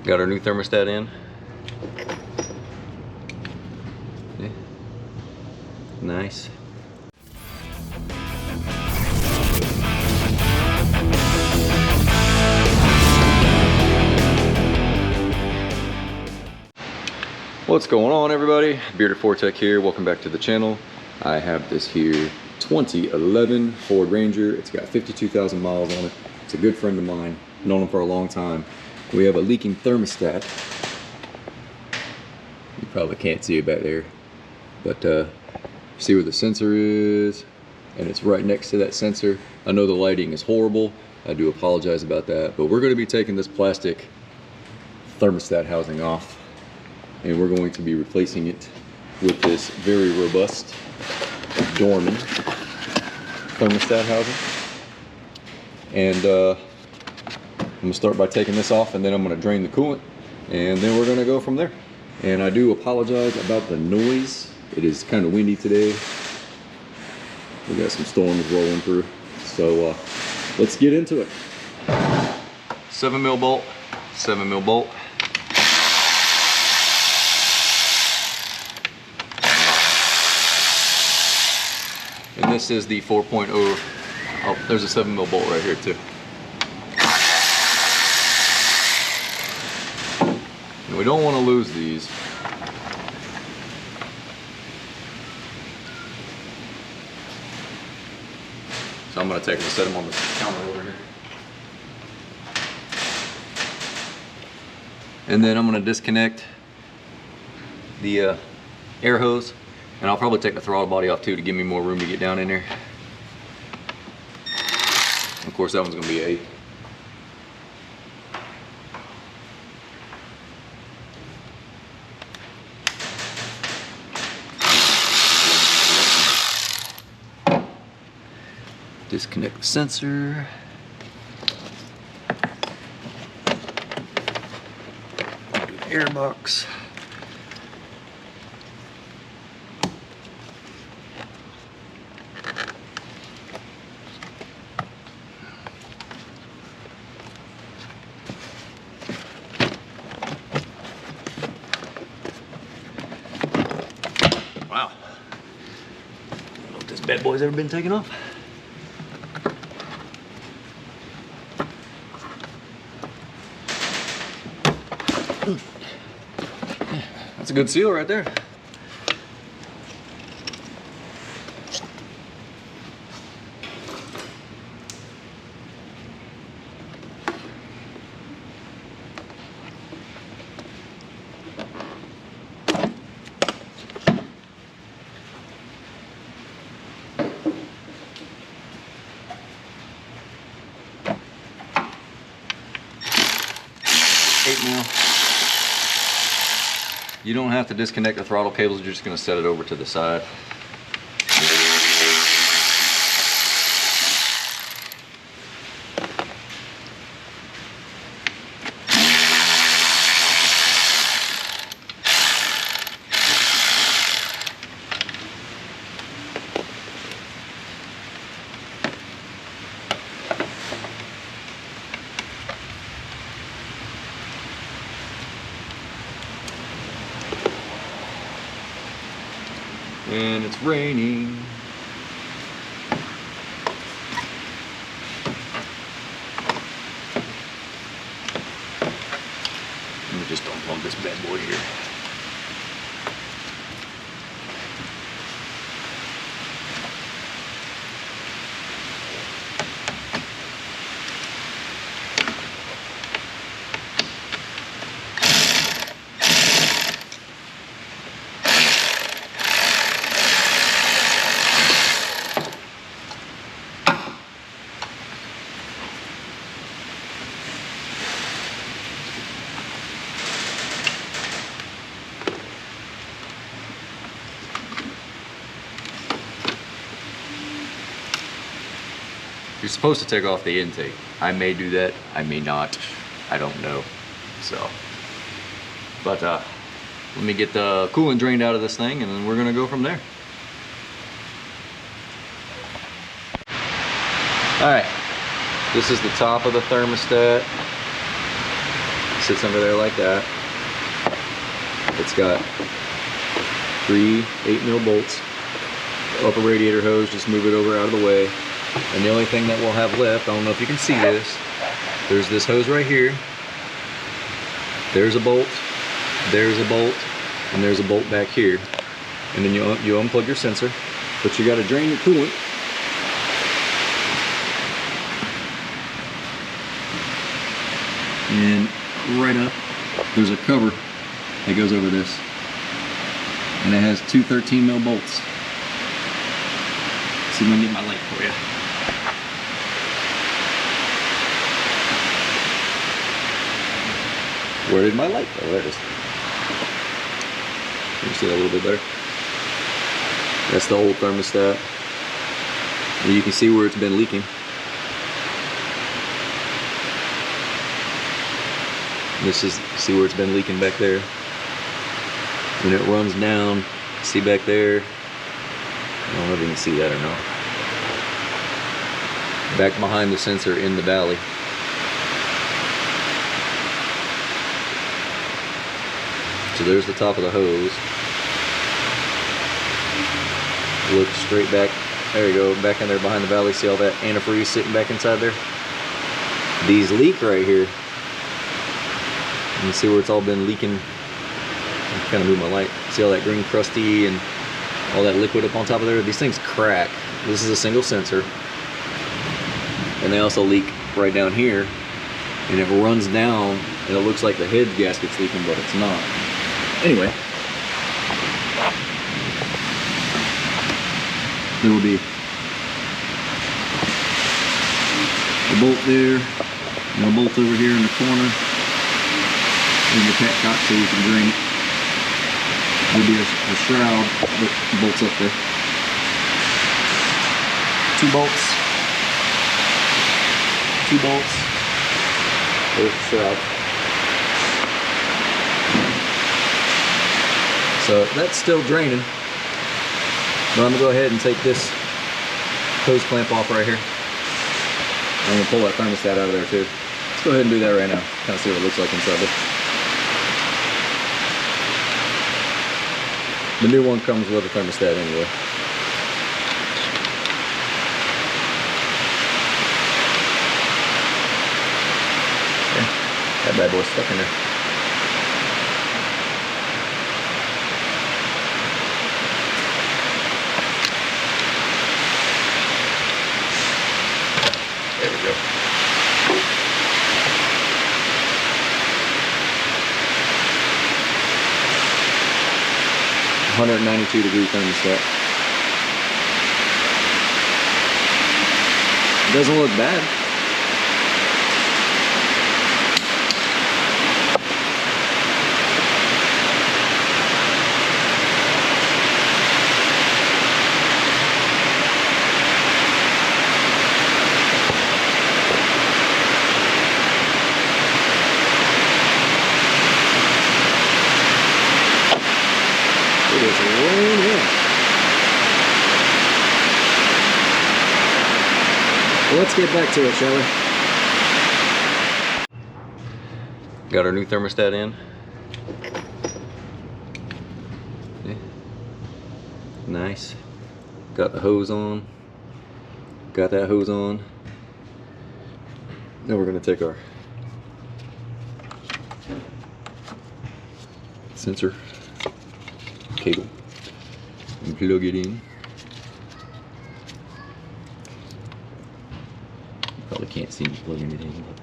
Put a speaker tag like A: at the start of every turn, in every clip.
A: Got our new thermostat in. Yeah. Nice. What's going on, everybody? Bearded Tech here. Welcome back to the channel. I have this here 2011 Ford Ranger. It's got 52,000 miles on it. It's a good friend of mine. Known him for a long time. We have a leaking thermostat. You probably can't see it back there, but see where the sensor is, and it's right next to that sensor. I know the lighting is horrible. I do apologize about that, but we're going to be taking this plastic thermostat housing off, and we're going to be replacing it with this very robust Dorman thermostat housing. And I'm gonna start by taking this off, and then I'm gonna drain the coolant, and then we're gonna go from there. And I do apologize about the noise. It is kind of windy today. We got some storms rolling through. So let's get into it. 7mm bolt, 7mm bolt. And this is the 4.0. Oh, there's a 7mm bolt right here too. And we don't want to lose these. So I'm going to take them and set them on the counter over here. And then I'm going to disconnect the air hose. And I'll probably take the throttle body off too to give me more room to get down in there. Of course, that one's going to be 8. Disconnect the sensor. Do the air box. Wow. I don't know if this bad boy's ever been taken off. That's a good seal right there. You don't have to disconnect the throttle cables, you're just going to set it over to the side. And it's raining. Let me just unplug this bad boy here. You're supposed to take off the intake. I may do that, I may not, I don't know. So, but let me get the coolant drained out of this thing, and then we're gonna go from there. All right, this is the top of the thermostat. Sits under there like that. It's got 3 8mm bolts. Upper radiator hose, just move it over out of the way. And the only thing that we'll have left, I don't know if you can see this, there's this hose right here. There's a bolt, there's a bolt, and there's a bolt back here. And then you unplug your sensor, but you gotta drain your coolant. And right up, there's a cover that goes over this. And it has 2 13mm bolts. See if I can get my light for you. Where did my light go? There it is. Can you see that a little bit better? That's the old thermostat. And you can see where it's been leaking. This is, see where it's been leaking back there. When it runs down, see back there, I don't know if you can see that or not. Back behind the sensor in the valley. So there's the top of the hose. Look straight back, there you go, back in there behind the valley. See all that antifreeze sitting back inside there? These leak right here. You can see where it's all been leaking. I kind of move my light. See all that green crusty and all that liquid up on top of there? These things crack. This is a single sensor. And they also leak right down here. And it runs down and it looks like the head gasket's leaking, but it's not. Anyway. There will be a bolt there and a bolt over here in the corner. And your petcock so you can drain it. There'll be a shroud that bolts up there. 2 bolts. 2 bolts. There's the shroud. So that's still draining. But I'm gonna go ahead and take this hose clamp off right here. I'm gonna pull that thermostat out of there too. Let's go ahead and do that right now. Kind of see what it looks like inside there. The new one comes with a thermostat anyway. Yeah, that bad boy's stuck in there. There we go. $192-degree thermostat. It doesn't look bad. It is raining. Well, let's get back to it, shall we? Got our new thermostat in. Yeah. Nice. Got the hose on. Got that hose on. Now we're going to take our sensor cable and plug it in. You probably can't see me plugging it in, but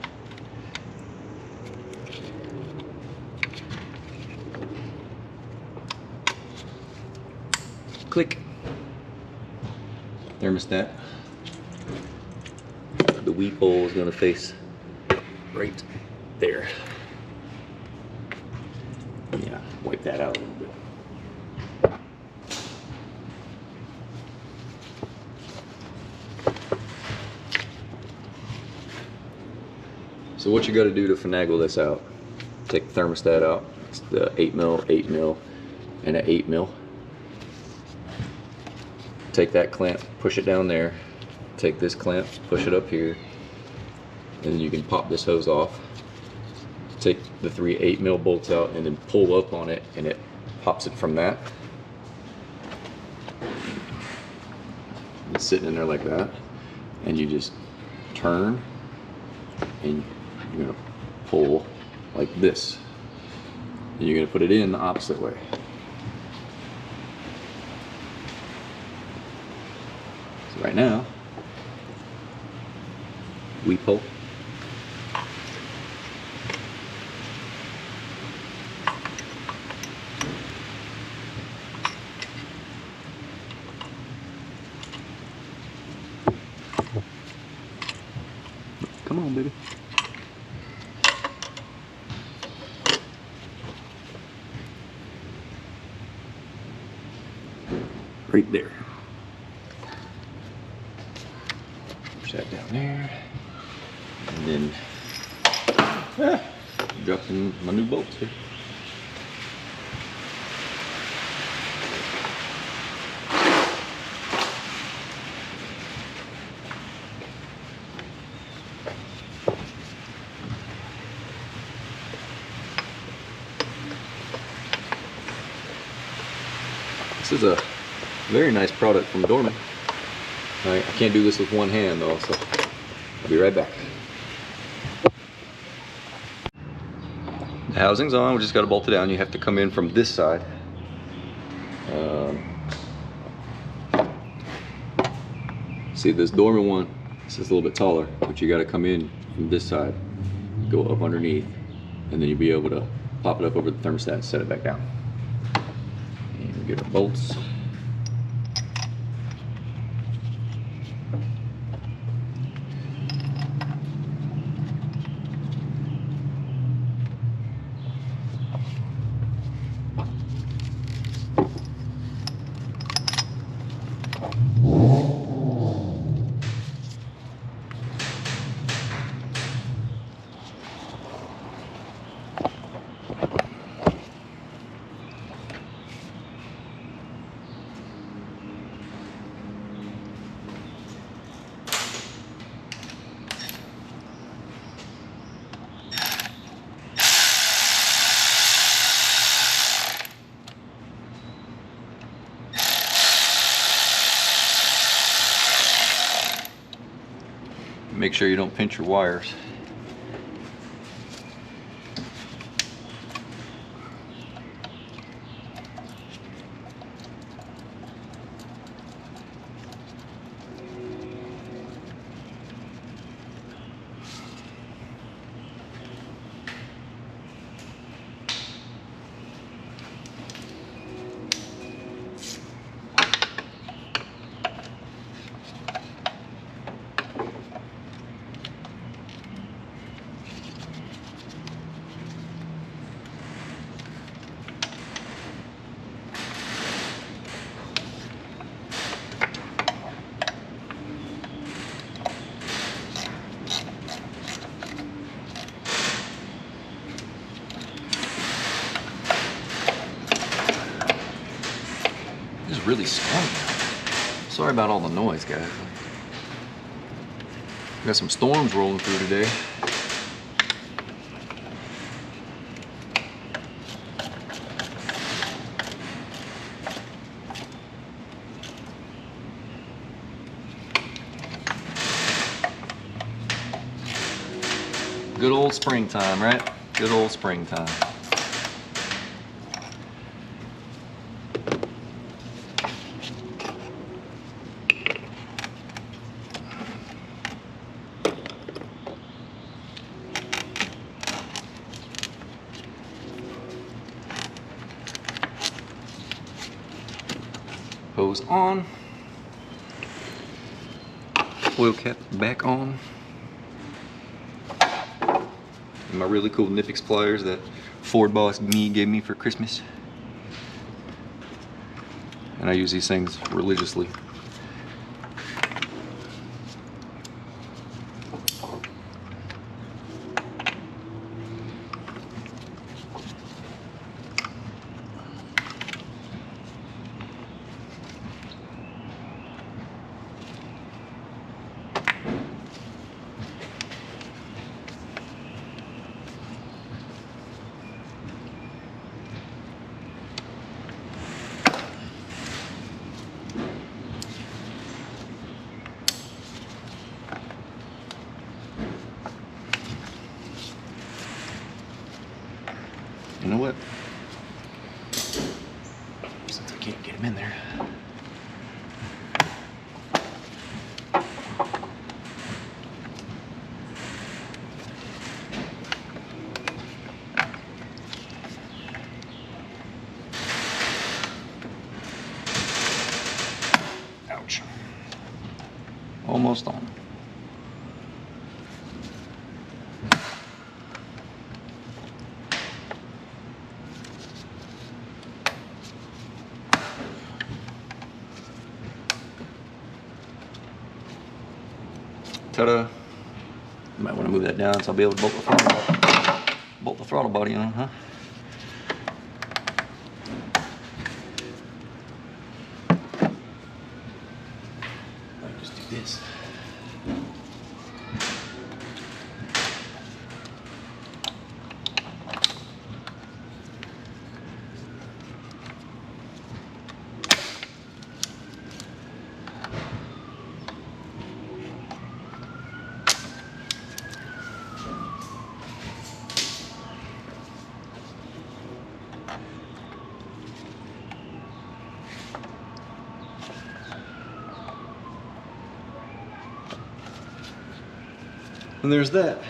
A: click. Thermostat. The weep hole is going to face right there. Yeah, wipe that out a little bit. So what you got to do to finagle this out? Take the thermostat out. It's the 8mm, 8mm, and an 8mm. Take that clamp, push it down there. Take this clamp, push it up here, and then you can pop this hose off. take the 3 8mm bolts out and then pull up on it, and it pops it from that. It's sitting in there like that, and you just turn and you're gonna pull like this, and you're gonna put it in the opposite way. So right now we pull. Come on, baby. Right there. Push that down there. And then drop in my new bolts here. This is a very nice product from Dorman. I can't do this with one hand though, so I'll be right back. The housing's on, we just got to bolt it down. You have to come in from this side. See this Dorman one, this is a little bit taller, but you got to come in from this side, go up underneath, and then you'll be able to pop it up over the thermostat and set it back down. Get our bolts. Make sure you don't pinch your wires. It's really stormy. Sorry about all the noise, guys. Got some storms rolling through today. Good old springtime, right? Good old springtime. Hose on, oil cap back on, and my really cool Nipix pliers that Ford boss me gave me for Christmas, and I use these things religiously. You know what? Since I can't get him in there. Ouch. Almost on. Ta-da. You might want to move that down so I'll be able to bolt the throttle body on, huh? I'll just do this. And there's that.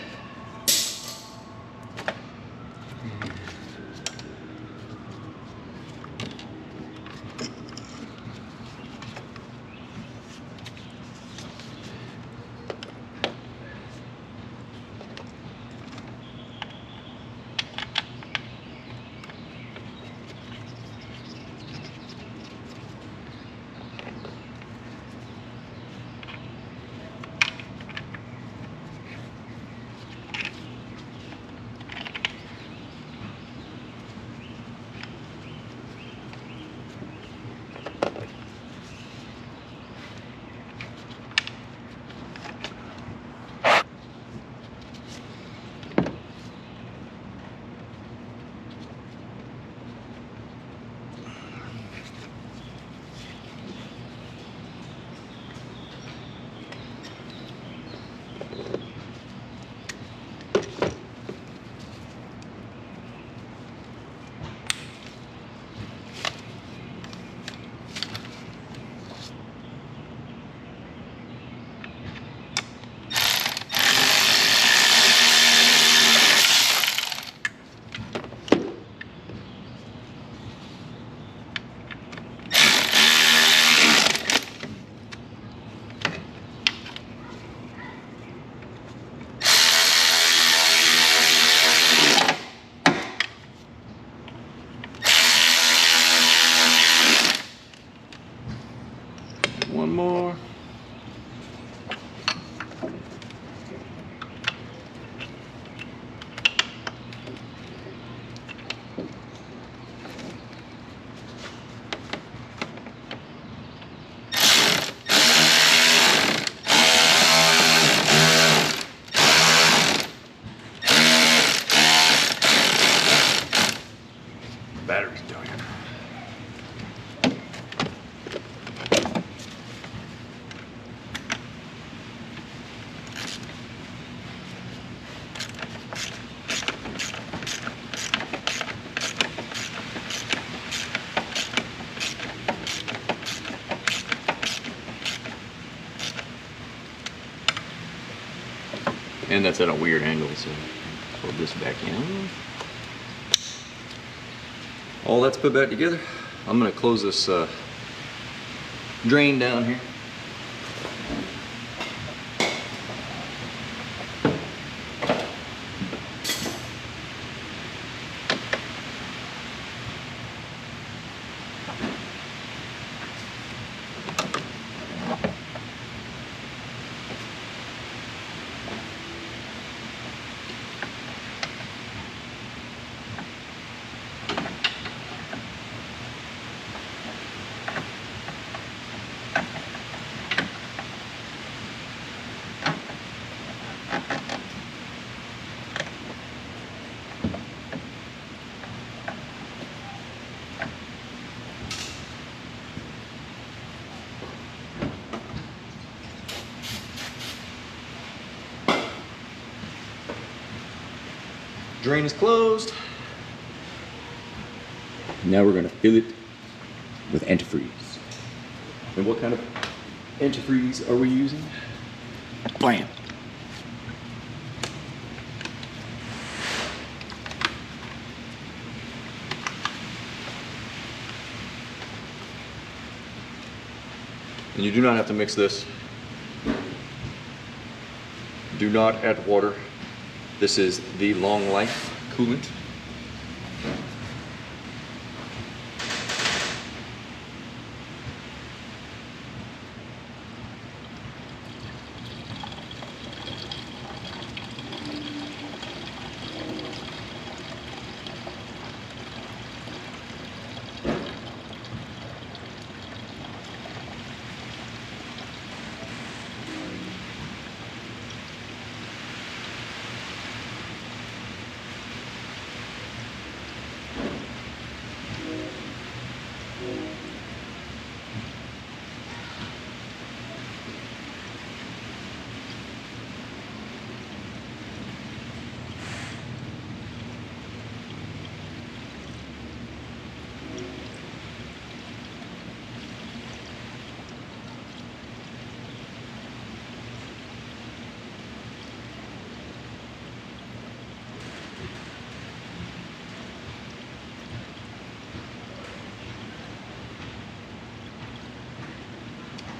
A: One more. Battery's dying. And that's at a weird angle, so pull this back in. All that's put back together. I'm gonna close this drain down here. Drain is closed. Now we're gonna fill it with antifreeze. And what kind of antifreeze are we using? Bam! And you do not have to mix this. Do not add water. This is the long life coolant.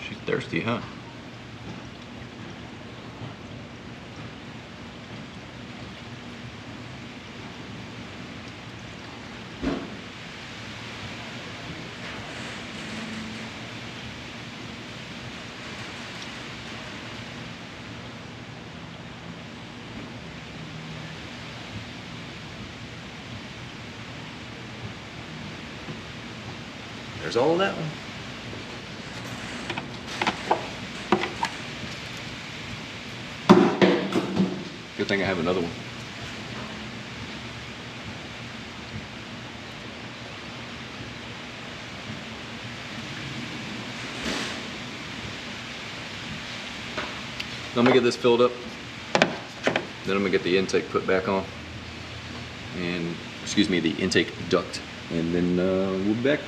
A: She's thirsty, huh? There's all of that one. Good thing I have another one. I'm gonna get this filled up. Then I'm gonna get the intake put back on. And, excuse me, the intake duct. And then we'll be back.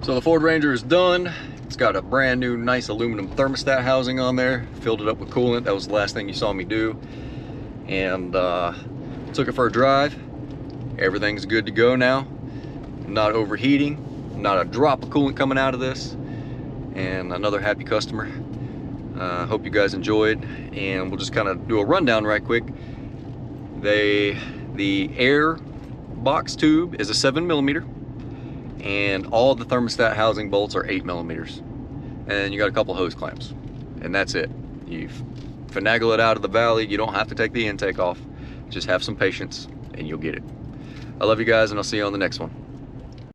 A: So the Ford Ranger is done. It's got a brand new nice aluminum thermostat housing on there. Filled it up with coolant. That was the last thing you saw me do. And took it for a drive. Everything's good to go now. Not overheating. Not a drop of coolant coming out of this. And another happy customer. Hope you guys enjoyed. And we'll just kind of do a rundown right quick. The air box tube is a 7mm. And all the thermostat housing bolts are 8mm. And you got a couple hose clamps. And that's it. You finagle it out of the valley. You don't have to take the intake off. Just have some patience and you'll get it. I love you guys, and I'll see you on the next one.